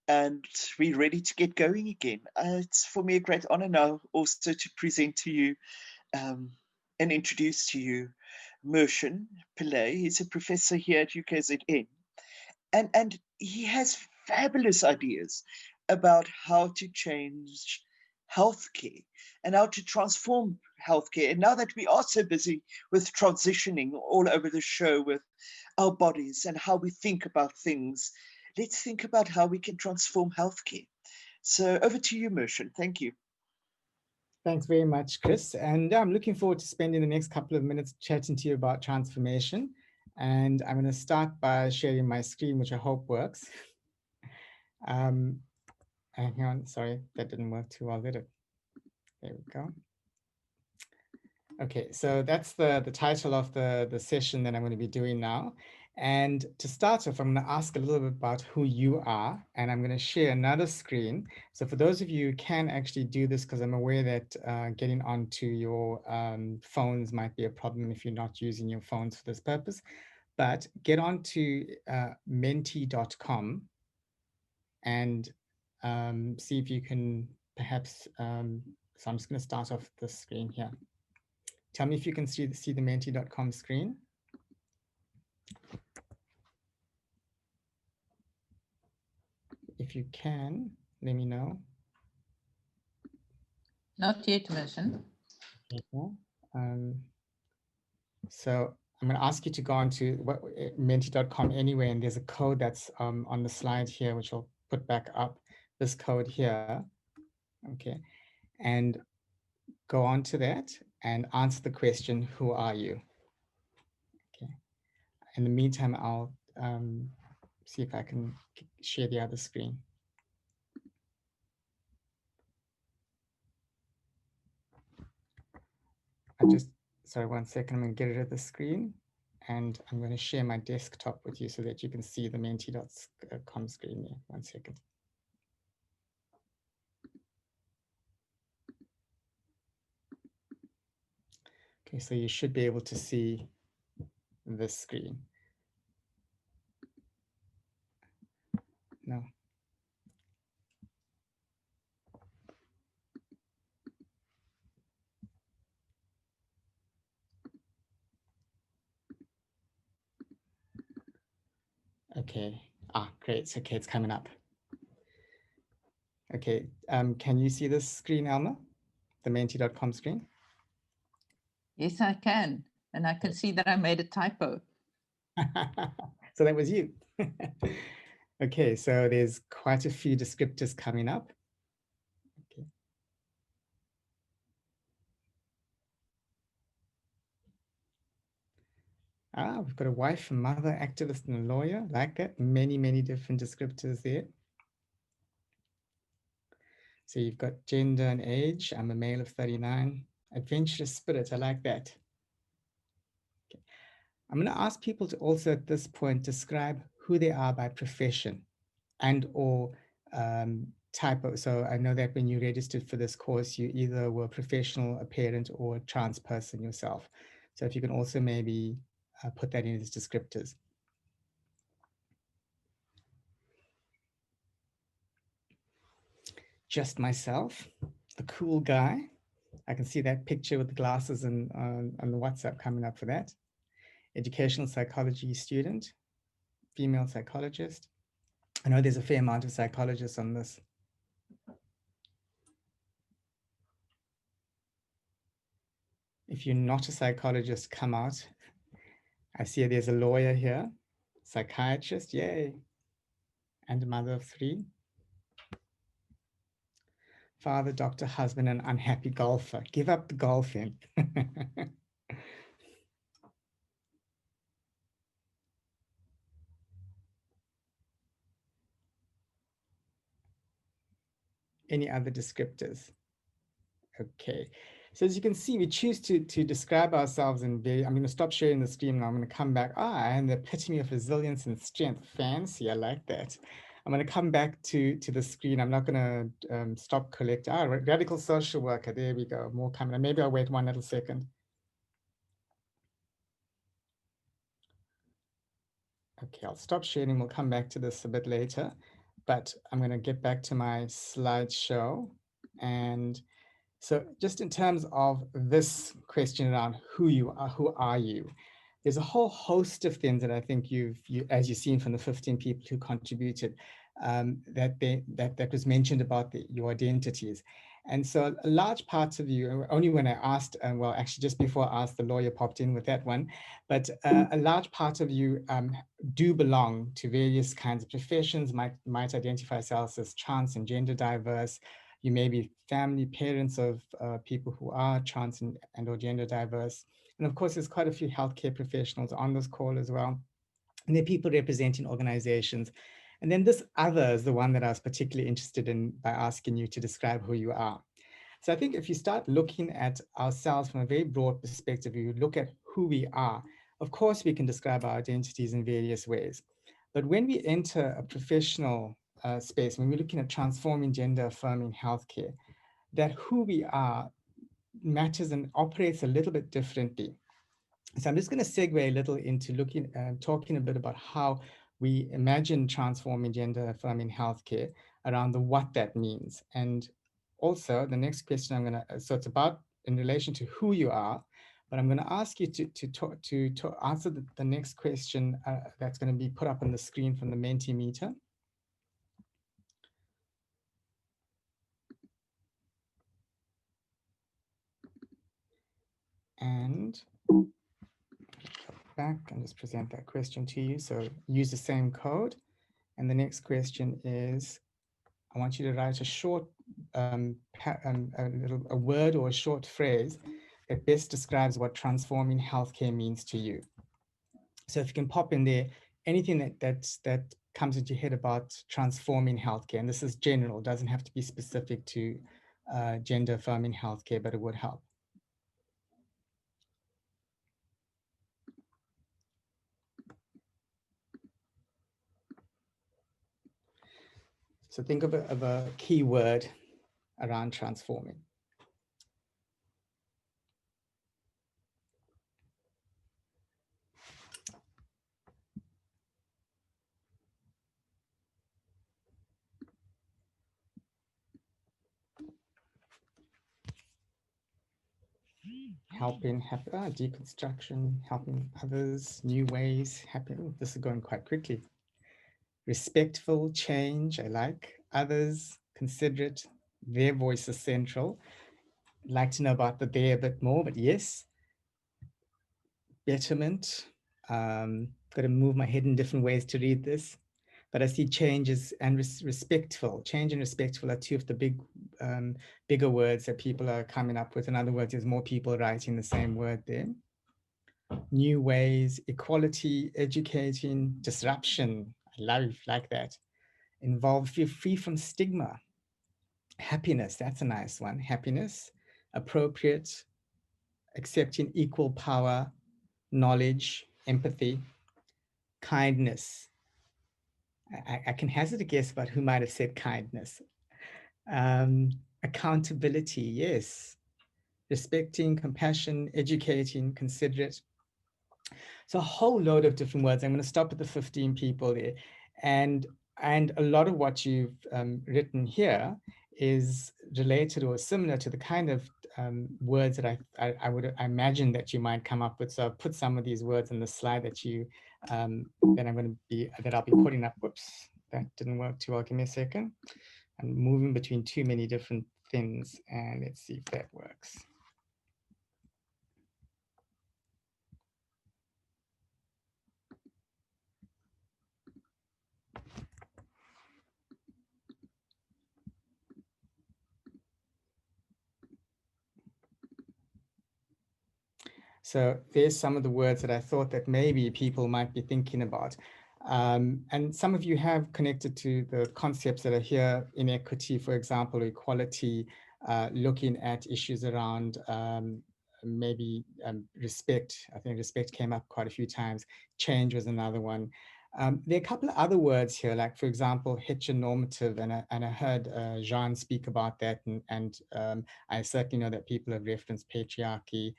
and we're ready to get going again. It's for me a great honor now also to present to you um, and introduce to you Mershen Pillay. He's a professor here at UKZN, and he has fabulous ideas about how to change healthcare and how to transform healthcare. And now that we are so busy with transitioning all over the show with our bodies and how we think about things, let's think about how we can transform healthcare. So over to you, Mershen. Thank you. Thanks very much, Chris. And I'm looking forward to spending the next couple of minutes chatting to you about transformation. And I'm going to start by sharing my screen, which I hope works. Hang on, sorry, that didn't work too well, did it? There we go. Okay, so that's the title of the session that I'm going to be doing now. And to start off, I'm going to ask a little bit about who you are, and I'm going to share another screen. So for those of you who can actually do this, because I'm aware that getting onto your phones might be a problem if you're not using your phones for this purpose, but get onto menti.com and see if you can perhaps, so I'm just going to start off the screen here. Tell me if you can see the menti.com screen. If you can, let me know. Not yet, Mershen. Okay. So I'm going to ask you to go on to menti.com anyway, and there's a code that's on the slide here, which I'll put back up, this code here. Okay. And go on to that and answer the question, who are you? Okay. In the meantime, I'll see if I can share the other screen. Sorry, 1 second, I'm going to get rid of the screen and I'm going to share my desktop with you so that you can see the menti.com screen there. 1 second. Okay, so you should be able to see this screen. No. Okay, great, okay, it's coming up. Okay, can you see this screen, Alma? The menti.com screen? Yes, I can. And I can see that I made a typo. So that was you. Okay, so there's quite a few descriptors coming up. Okay. We've got a wife, a mother, activist, and a lawyer, like that. Many, many different descriptors there. So you've got gender and age. I'm a male of 39. Adventurous spirit, I like that. Okay. I'm going to ask people to also at this point describe who they are by profession and or type of, so I know that when you registered for this course, you either were a professional, a parent, or a trans person yourself. So if you can also maybe put that in as descriptors. Just myself, the cool guy. I can see that picture with the glasses and on the WhatsApp coming up for that. Educational psychology student, female psychologist. I know there's a fair amount of psychologists on this. If you're not a psychologist, come out. I see there's a lawyer here, psychiatrist, yay. And a mother of 3. Father, doctor, husband, and unhappy golfer. Give up the golfing. Any other descriptors? Okay. So as you can see, we choose to describe ourselves in very, I'm going to stop sharing the screen and I'm going to come back. And the epitome of resilience and strength. Fancy, I like that. I'm going to come back to the screen. I'm not going to stop collect. Radical social worker. There we go. More coming. Maybe I'll wait 1 little second. Okay, I'll stop sharing. We'll come back to this a bit later. but I'm going to get back to my slideshow. And so just in terms of this question around who are you? There's a whole host of things that I think as you've seen from the 15 people who contributed, that was mentioned about your identities. And so a large part of you, only when I asked, well, actually just before I asked, the lawyer popped in with that one, but a large part of you do belong to various kinds of professions, might identify yourselves as trans and gender diverse. You may be family, parents of people who are trans and or gender diverse. And of course, there's quite a few healthcare professionals on this call as well. And there are people representing organizations. And then this other is the one that I was particularly interested in by asking you to describe who you are. So I think if you start looking at ourselves from a very broad perspective, you look at who we are, of course, we can describe our identities in various ways. But when we enter a professional space, when we're looking at transforming gender affirming healthcare, that who we are matters and operates a little bit differently. So I'm just going to segue a little into talking a bit about how we imagine transforming gender affirming healthcare around the what that means. And also the next question I'm going to, so it's about in relation to who you are, but I'm going to ask you to answer the next question that's going to be put up on the screen from the Mentimeter. And back and just present that question to you. So use the same code. And the next question is, I want you to write a short, a word or a short phrase that best describes what transforming healthcare means to you. So if you can pop in there anything that comes into your head about transforming healthcare, and this is general, doesn't have to be specific to gender affirming healthcare, but it would help. So think of a key word around transforming. Helping, deconstruction, helping others, new ways, happy. Oh, this is going quite quickly. Respectful, change, I like. Others, considerate, their voice is central. I'd like to know about the there a bit more, but yes. Betterment. Got to move my head in different ways to read this. But I see changes and respectful. Change and respectful are two of the bigger words that people are coming up with. In other words, there's more people writing the same word there. New ways, equality, educating, disruption. I like that. Involved, feel free from stigma. Happiness, that's a nice one. Happiness, appropriate, accepting equal power, knowledge, empathy, kindness. I can hazard a guess about who might have said kindness. Accountability, yes. Respecting, compassion, educating, considerate. So a whole load of different words. I'm going to stop at the 15 people there. And a lot of what you've written here is related or similar to the kind of words that I imagine that you might come up with. So I've put some of these words in the slide that I'll be putting up. Whoops, that didn't work too well. Give me a second. I'm moving between too many different things, and let's see if that works. So there's some of the words that I thought that maybe people might be thinking about. And some of you have connected to the concepts that are here: inequity, for example, equality, looking at issues around respect. I think respect came up quite a few times. Change was another one. There are a couple of other words here, like, for example, heteronormative, and I heard Jean speak about that, and I certainly know that people have referenced patriarchy.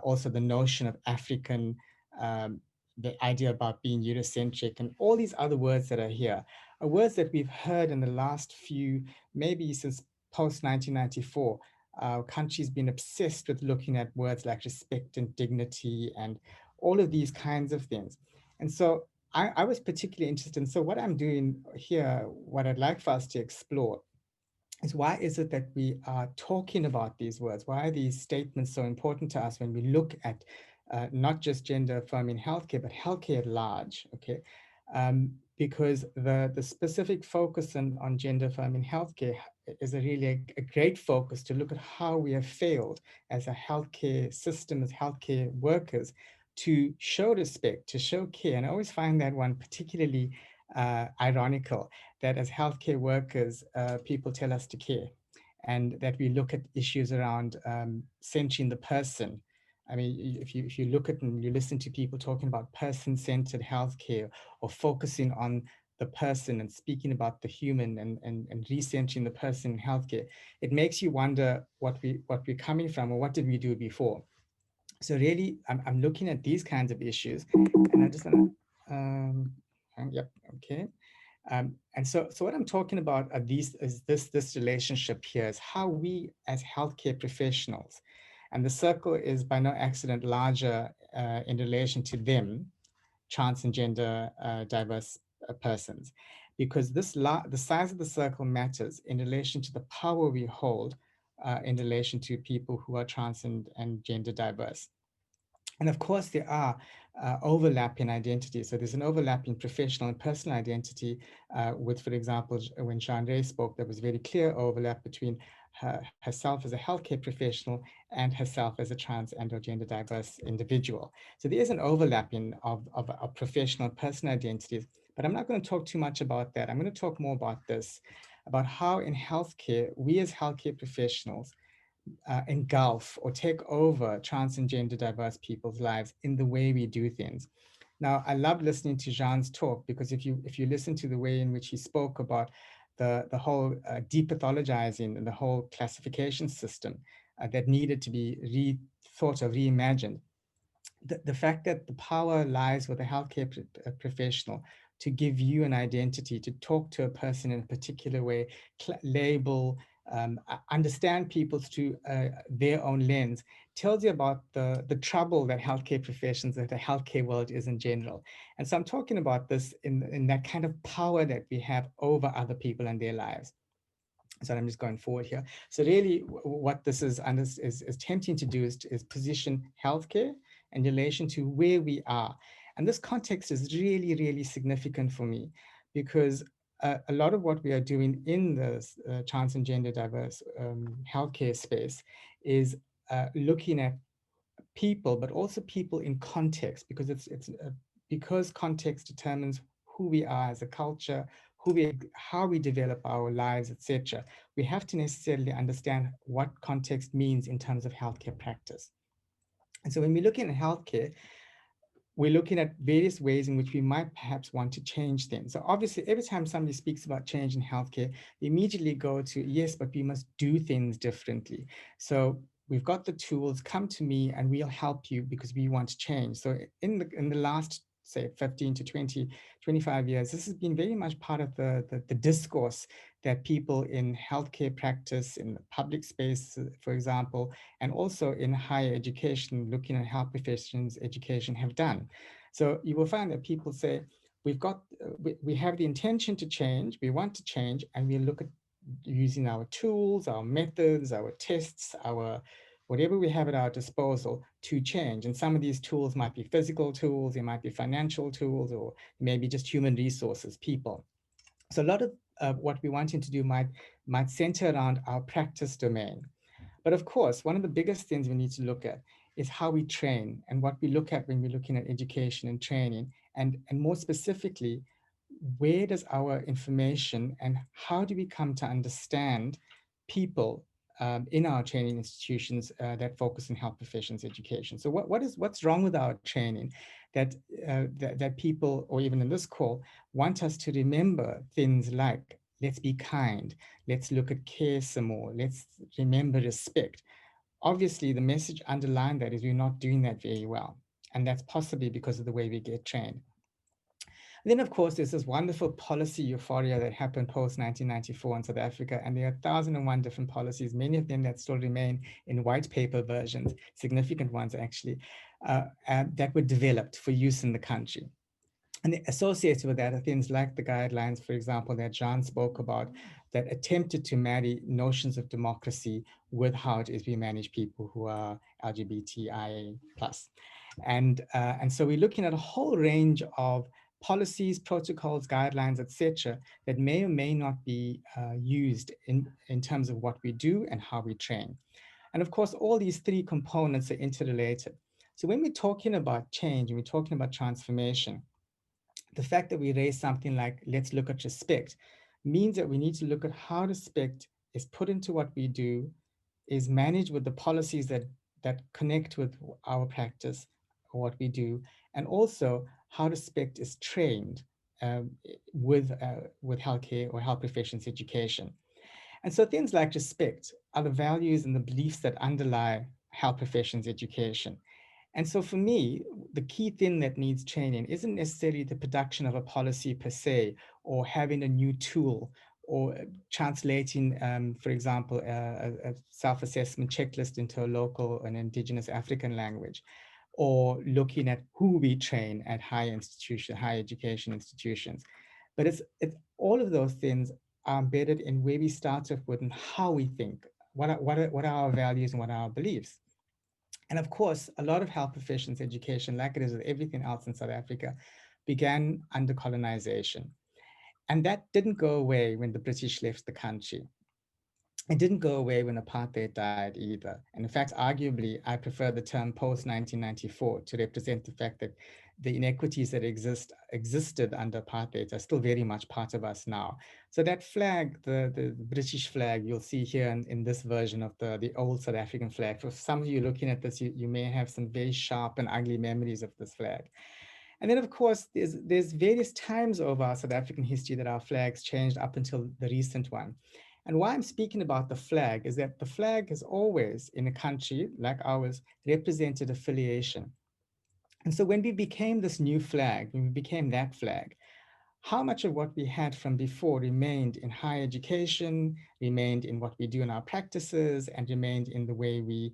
Also the notion of African, the idea about being Eurocentric, and all these other words that are here are words that we've heard in the last few, maybe since post 1994. Our country's been obsessed with looking at words like respect and dignity and all of these kinds of things. And so I was particularly interested. And so what I'm doing here, what I'd like for us to explore is why is it that we are talking about these words? Why are these statements so important to us when we look at not just gender affirming healthcare, but healthcare at large, okay? Because the specific focus on gender affirming healthcare is a really a great focus to look at how we have failed as a healthcare system, as healthcare workers, to show respect, to show care. And I always find that one particularly ironical, that as healthcare workers, people tell us to care, and that we look at issues around centering the person. I mean, if you look at and you listen to people talking about person-centered healthcare, or focusing on the person and speaking about the human and recentering the person in healthcare, it makes you wonder what we're coming from, or what did we do before. So really, I'm looking at these kinds of issues, and I just want to, yep, okay. And so what I'm talking about are this relationship here is how we as healthcare professionals, and the circle is by no accident larger in relation to them, trans and gender diverse persons, because the size of the circle matters in relation to the power we hold in relation to people who are trans and gender diverse. And of course, there are overlapping identities. So there's an overlapping professional and personal identity with, for example, when Jean-Ray spoke, there was very clear overlap between herself as a healthcare professional and herself as a trans and or gender diverse individual. So there is an overlapping of professional and personal identities, but I'm not going to talk too much about that. I'm going to talk more about this, about how in healthcare, we as healthcare professionals engulf or take over trans and gender diverse people's lives in the way we do things. Now, I love listening to Jean's talk, because if you listen to the way in which he spoke about the whole depathologizing and the whole classification system that needed to be rethought of, reimagined, the fact that the power lies with a healthcare professional to give you an identity, to talk to a person in a particular way, label, understand people through their own lens, tells you about the trouble that healthcare professions, that the healthcare world is in general. And so I'm talking about this in that kind of power that we have over other people and their lives. So I'm just going forward here. So really what this is attempting to do is position healthcare in relation to where we are. And this context is really, really significant for me, because a lot of what we are doing in the trans and gender diverse healthcare space is looking at people, but also people in context, because because context determines who we are as a culture, how we develop our lives, etc. We have to necessarily understand what context means in terms of healthcare practice. And so when we're looking at healthcare, we're looking at various ways in which we might perhaps want to change things. So obviously, every time somebody speaks about change in healthcare, they immediately go to, yes, but we must do things differently. So we've got the tools, come to me and we'll help you because we want to change. So in the last, say, 15 to 20, 25 years, this has been very much part of the discourse that people in healthcare practice, in the public space, for example, and also in higher education, looking at health professions education, have done. So you will find that people say, we have the intention to change, we want to change, and we look at using our tools, our methods, our tests, our whatever we have at our disposal to change. And some of these tools might be physical tools, they might be financial tools, or maybe just human resources, people. So a lot of what we're wanting to do might center around our practice domain. But of course, one of the biggest things we need to look at is how we train, and what we look at when we're looking at education and training, and more specifically, where does our information and how do we come to understand people in our training institutions that focus on health professions education. So what's wrong with our training that people, or even in this call, want us to remember things like, let's be kind, let's look at care some more, let's remember respect. Obviously, the message underlying that is we're not doing that very well. And that's possibly because of the way we get trained. And then, of course, there's this wonderful policy euphoria that happened post 1994 in South Africa. And there are 1,001 different policies, many of them that still remain in white paper versions, significant ones actually, that were developed for use in the country. And associated with that are things like the guidelines, for example, that John spoke about, that attempted to marry notions of democracy with how it is we manage people who are LGBTIA plus. And so we're looking at a whole range of policies, protocols, guidelines, etc., that may or may not be used in terms of what we do and how we train. And of course, all these three components are interrelated. So when we're talking about change and we're talking about transformation, the fact that we raise something like, let's look at respect, means that we need to look at how respect is put into what we do, is managed with the policies that connect with our practice, or what we do, and also how respect is trained with healthcare or health professions education. And so things like respect are the values and the beliefs that underlie health professions education. And so for me, the key thing that needs training isn't necessarily the production of a policy per se, or having a new tool, or translating, for example, a self-assessment checklist into a local and indigenous African language, or looking at who we train at higher education institutions. But it's all of those things are embedded in where we start off with and how we think, what are our values and what are our beliefs. And of course, a lot of health professions education, like it is with everything else in South Africa, began under colonization. And that didn't go away when the British left the country. It didn't go away when apartheid died either. And in fact, arguably, I prefer the term post-1994 to represent the fact that the inequities that existed under apartheid are still very much part of us now. So that flag, the British flag, you'll see here in this version of the old South African flag. For some of you looking at this, you may have some very sharp and ugly memories of this flag. And then, of course, there's various times over our South African history that our flags changed up until the recent one. And why I'm speaking about the flag is that the flag has always, in a country like ours, represented affiliation. And so when we became this new flag, when we became that flag, how much of what we had from before remained in higher education, remained in what we do in our practices, and remained in the way we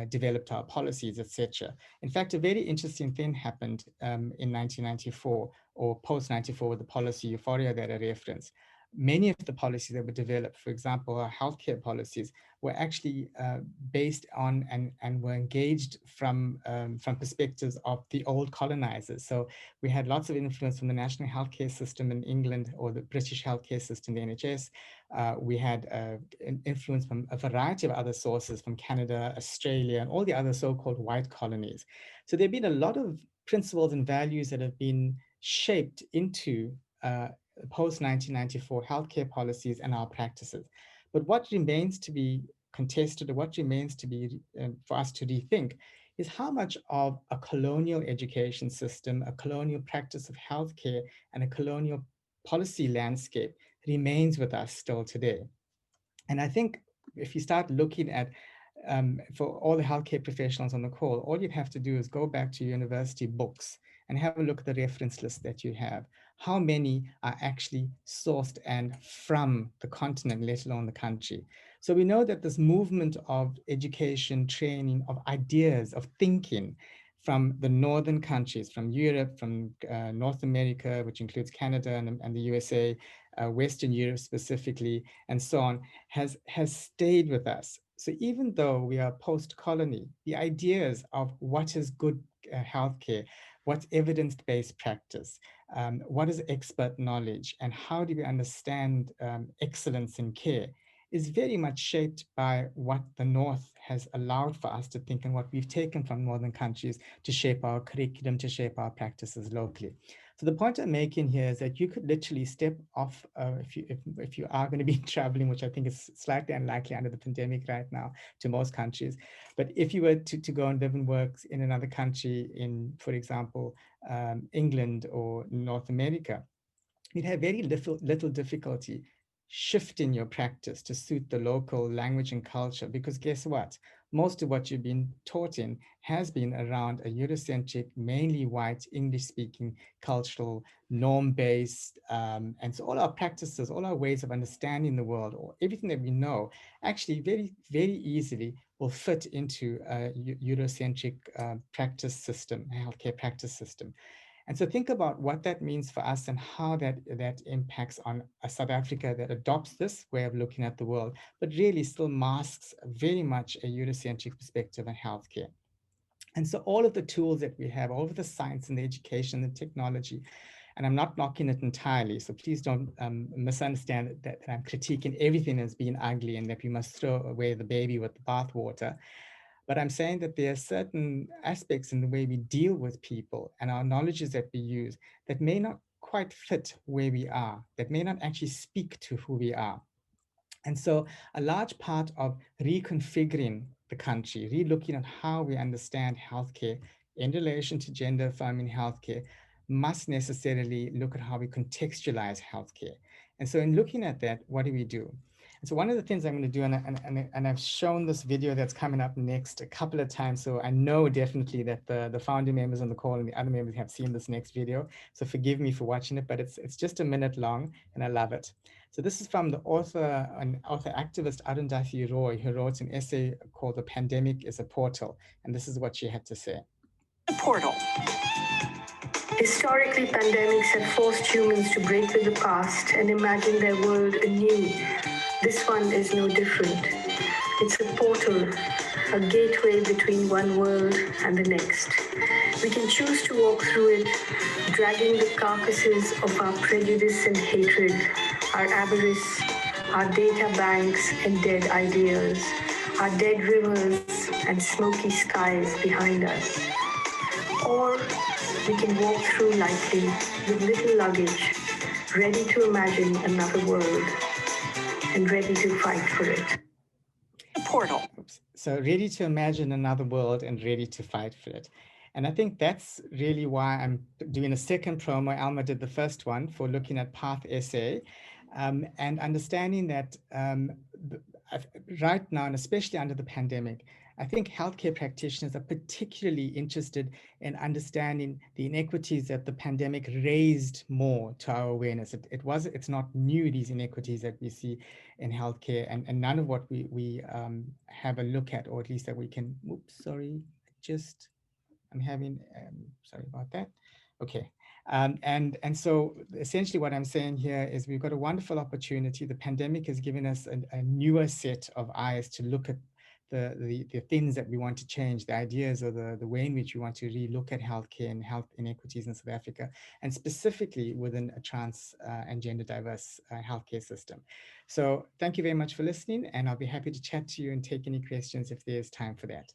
developed our policies, etc. In fact, a very interesting thing happened in 1994 or post-94 with the policy euphoria that I referenced. Many of the policies that were developed, for example, our healthcare policies, were actually based on and were engaged from perspectives of the old colonizers. So we had lots of influence from the national healthcare system in England, or the British healthcare system, the NHS. We had influence from a variety of other sources from Canada, Australia, and all the other so-called white colonies. So there have been a lot of principles and values that have been shaped into post-1994 healthcare policies and our practices. But what remains to be contested, or what remains to be for us to rethink, is how much of a colonial education system, a colonial practice of healthcare, and a colonial policy landscape remains with us still today. And I think if you start looking at, for all the healthcare professionals on the call, all you'd have to do is go back to university books and have a look at the reference list that you have. How many are actually sourced and from the continent, let alone the country? So we know that this movement of education, training, of ideas, of thinking from the northern countries, from Europe, from North America, which includes Canada and the USA, Western Europe specifically, and so on, has stayed with us. So even though we are post-colony, the ideas of what is good healthcare, what's evidence-based practice, what is expert knowledge, and how do we understand excellence in care, is very much shaped by what the North has allowed for us to think and what we've taken from Northern countries to shape our curriculum, to shape our practices locally. So the point I'm making here is that you could literally step off if you are going to be traveling, which I think is slightly unlikely under the pandemic right now to most countries. But if you were to go and live and work in another country in, for example, England or North America, you'd have very little difficulty shifting your practice to suit the local language and culture, because guess what? most of what you've been taught in has been around a Eurocentric, mainly white, English-speaking, cultural, norm-based, and so all our practices, all our ways of understanding the world, or everything that we know, actually very, very easily will fit into a Eurocentric practice system, healthcare practice system. And so think about what that means for us and how that impacts on a South Africa that adopts this way of looking at the world, but really still masks very much a Eurocentric perspective on healthcare. And so all of the tools that we have, all of the science and the education and technology, and I'm not knocking it entirely, so please don't misunderstand that I'm critiquing everything as being ugly and that we must throw away the baby with the bathwater. But I'm saying that there are certain aspects in the way we deal with people and our knowledges that we use that may not quite fit where we are, that may not actually speak to who we are. And so a large part of reconfiguring the country, relooking at how we understand healthcare in relation to gender affirming healthcare, must necessarily look at how we contextualize healthcare. And so in looking at that, what do we do? And so one of the things I'm going to do, and I've shown this video that's coming up next a couple of times, so I know definitely that the founding members on the call and the other members have seen this next video. So forgive me for watching it, but it's just a minute long and I love it. So this is from the author and author activist Arundhati Roy, who wrote an essay called "The Pandemic is a Portal," and this is what she had to say. A portal. Historically, pandemics have forced humans to break with the past and imagine their world anew. This one is no different. It's a portal, a gateway between one world and the next. We can choose to walk through it, dragging the carcasses of our prejudice and hatred, our avarice, our data banks and dead ideas, our dead rivers and smoky skies behind us. Or we can walk through lightly with little luggage, ready to imagine another world and ready to fight for it. A portal. Oops. So ready to imagine another world and ready to fight for it. And I think that's really why I'm doing a second promo. Alma did the first one for looking at PATHSA and understanding that right now, and especially under the pandemic, I think healthcare practitioners are particularly interested in understanding the inequities that the pandemic raised more to our awareness. It's not new, these inequities that we see in healthcare, and none of what we have a look at, or at least that we can, oops, sorry, I'm having, sorry about that. Okay. And so essentially what I'm saying here is we've got a wonderful opportunity. The pandemic has given us a newer set of eyes to look at the things that we want to change, the ideas or the way in which we want to relook at healthcare and health inequities in South Africa, and specifically within a trans and gender diverse healthcare system. So thank you very much for listening, and I'll be happy to chat to you and take any questions if there's time for that.